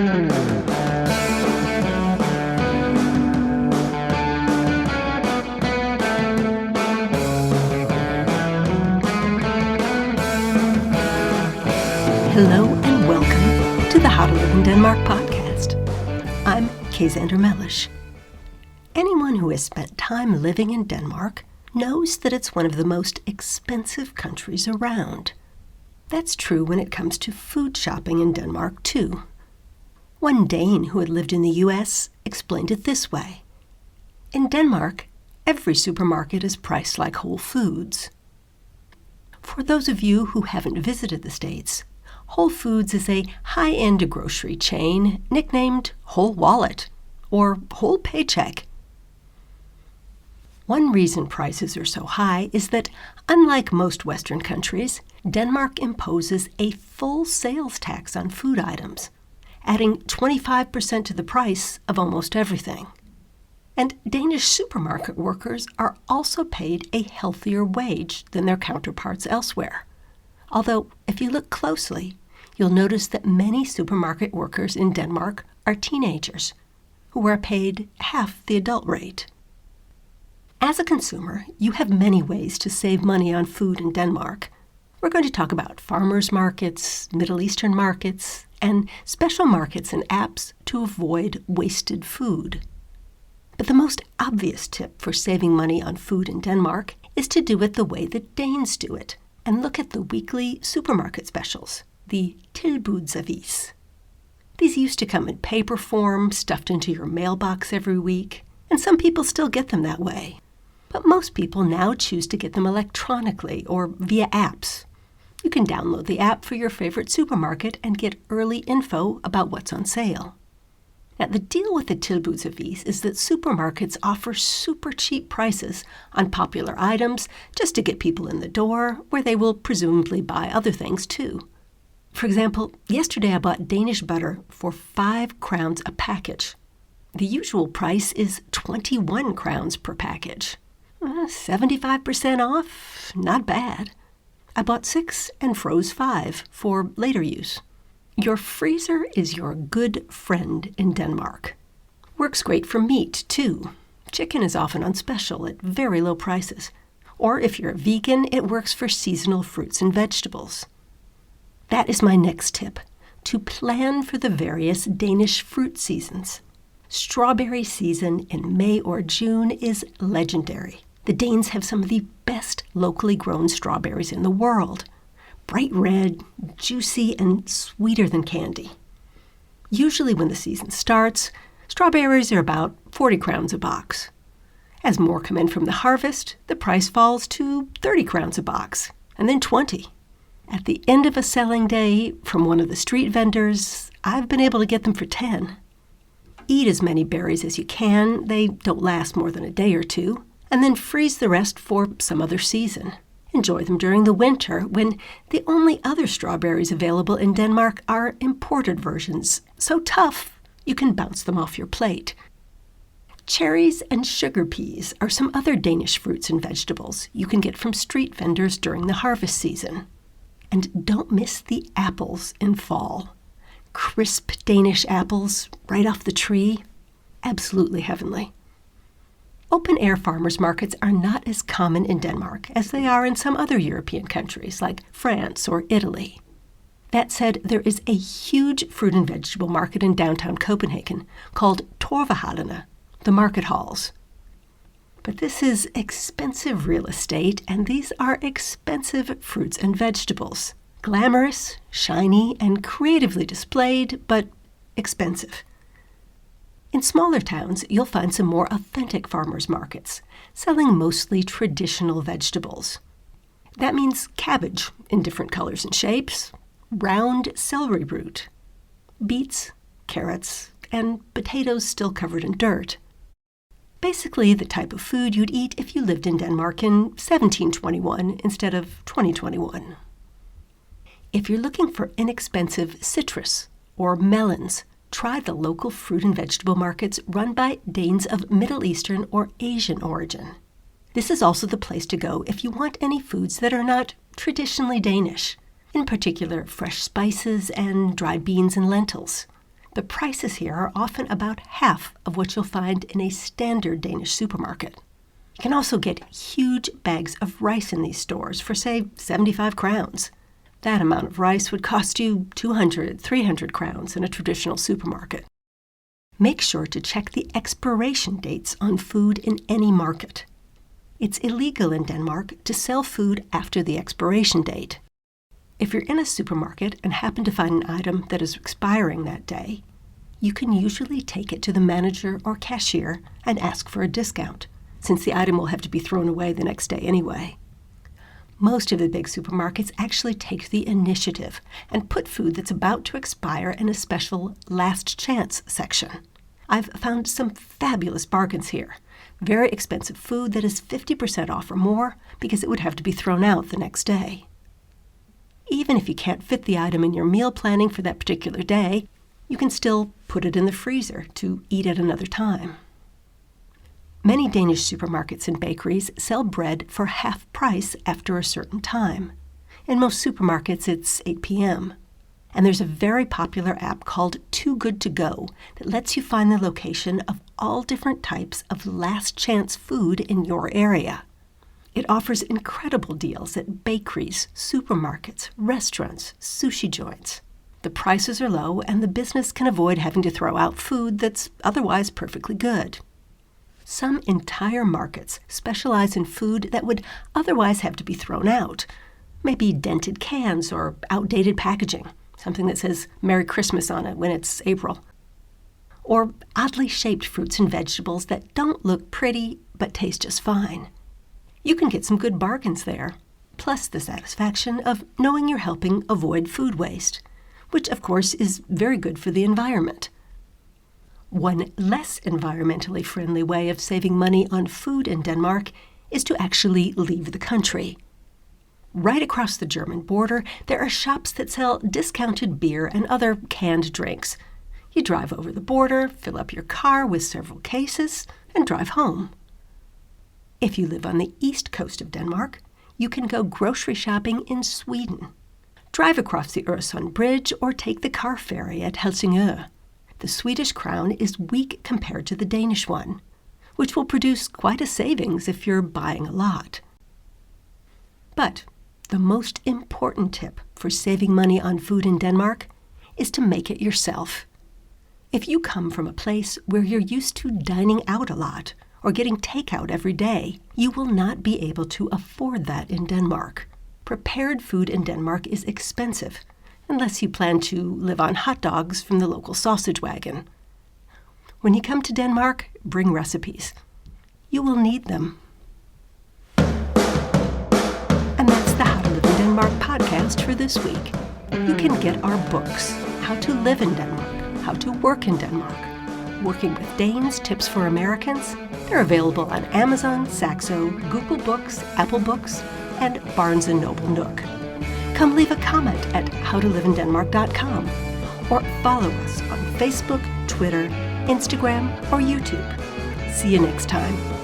Hello and welcome to the How to Live in Denmark podcast. I'm Kaysander Mellish. Anyone who has spent time living in Denmark knows that it's one of the most expensive countries around. That's true when it comes to food shopping in Denmark, too. One Dane who had lived in the U.S. explained it this way. In Denmark, every supermarket is priced like Whole Foods. For those of you who haven't visited the States, Whole Foods is a high-end grocery chain nicknamed Whole Wallet or Whole Paycheck. One reason prices are so high is that, unlike most Western countries, Denmark imposes a full sales tax on food items, adding 25% to the price of almost everything. And Danish supermarket workers are also paid a healthier wage than their counterparts elsewhere. Although, if you look closely, you'll notice that many supermarket workers in Denmark are teenagers who are paid half the adult rate. As a consumer, you have many ways to save money on food in Denmark. We're going to talk about farmers markets, Middle Eastern markets, and special markets and apps to avoid wasted food. But the most obvious tip for saving money on food in Denmark is to do it the way the Danes do it, and look at the weekly supermarket specials, the tilbudsavis. These used to come in paper form, stuffed into your mailbox every week, and some people still get them that way. But most people now choose to get them electronically or via apps. You can download the app for your favorite supermarket and get early info about what's on sale. Now, the deal with the tilbudsavis is that supermarkets offer super cheap prices on popular items just to get people in the door, where they will presumably buy other things too. For example, yesterday I bought Danish butter for 5 crowns a package. The usual price is 21 crowns per package. 75% off, not bad. I bought 6 and froze 5 for later use. Your freezer is your good friend in Denmark. Works great for meat, too. Chicken is often on special at very low prices. Or if you're a vegan, it works for seasonal fruits and vegetables. That is my next tip, to plan for the various Danish fruit seasons. Strawberry season in May or June is legendary. The Danes have some of the best locally grown strawberries in the world. Bright red, juicy, and sweeter than candy. Usually when the season starts, strawberries are about 40 crowns a box. As more come in from the harvest, the price falls to 30 crowns a box, and then 20. At the end of a selling day, from one of the street vendors, I've been able to get them for 10. Eat as many berries as you can, they don't last more than a day or two, and then freeze the rest for some other season. Enjoy them during the winter, when the only other strawberries available in Denmark are imported versions, so tough you can bounce them off your plate. Cherries and sugar peas are some other Danish fruits and vegetables you can get from street vendors during the harvest season. And don't miss the apples in fall. Crisp Danish apples right off the tree. Absolutely heavenly. Open-air farmers markets are not as common in Denmark as they are in some other European countries like France or Italy. That said, there is a huge fruit and vegetable market in downtown Copenhagen called Torvehallene, the market halls. But this is expensive real estate, and these are expensive fruits and vegetables. Glamorous, shiny, and creatively displayed, but expensive. In smaller towns, you'll find some more authentic farmers markets, selling mostly traditional vegetables. That means cabbage in different colors and shapes, round celery root, beets, carrots, and potatoes still covered in dirt. Basically the type of food you'd eat if you lived in Denmark in 1721 instead of 2021. If you're looking for inexpensive citrus or melons, try the local fruit and vegetable markets run by Danes of Middle Eastern or Asian origin. This is also the place to go if you want any foods that are not traditionally Danish, in particular fresh spices and dried beans and lentils. The prices here are often about half of what you'll find in a standard Danish supermarket. You can also get huge bags of rice in these stores for, say, 75 crowns. That amount of rice would cost you 200, 300 crowns in a traditional supermarket. Make sure to check the expiration dates on food in any market. It's illegal in Denmark to sell food after the expiration date. If you're in a supermarket and happen to find an item that is expiring that day, you can usually take it to the manager or cashier and ask for a discount, since the item will have to be thrown away the next day anyway. Most of the big supermarkets actually take the initiative and put food that's about to expire in a special last chance section. I've found some fabulous bargains here. Very expensive food that is 50% off or more because it would have to be thrown out the next day. Even if you can't fit the item in your meal planning for that particular day, you can still put it in the freezer to eat at another time. Many Danish supermarkets and bakeries sell bread for half price after a certain time. In most supermarkets, it's 8 p.m. And there's a very popular app called Too Good To Go that lets you find the location of all different types of last chance food in your area. It offers incredible deals at bakeries, supermarkets, restaurants, sushi joints. The prices are low and the business can avoid having to throw out food that's otherwise perfectly good. Some entire markets specialize in food that would otherwise have to be thrown out. Maybe dented cans or outdated packaging, something that says Merry Christmas on it when it's April. Or oddly shaped fruits and vegetables that don't look pretty but taste just fine. You can get some good bargains there, plus the satisfaction of knowing you're helping avoid food waste, which of course is very good for the environment. One less environmentally friendly way of saving money on food in Denmark is to actually leave the country. Right across the German border, there are shops that sell discounted beer and other canned drinks. You drive over the border, fill up your car with several cases, and drive home. If you live on the east coast of Denmark, you can go grocery shopping in Sweden. Drive across the Øresund Bridge or take the car ferry at Helsingør. The Swedish crown is weak compared to the Danish one, which will produce quite a savings if you're buying a lot. But the most important tip for saving money on food in Denmark is to make it yourself. If you come from a place where you're used to dining out a lot or getting takeout every day, you will not be able to afford that in Denmark. Prepared food in Denmark is expensive, unless you plan to live on hot dogs from the local sausage wagon. When you come to Denmark, bring recipes. You will need them. And that's the How to Live in Denmark podcast for this week. You can get our books, How to Live in Denmark, How to Work in Denmark, Working with Danes, Tips for Americans. They're available on Amazon, Saxo, Google Books, Apple Books, and Barnes & Noble Nook. Come leave a comment at howtoliveindenmark.com or follow us on Facebook, Twitter, Instagram, or YouTube. See you next time.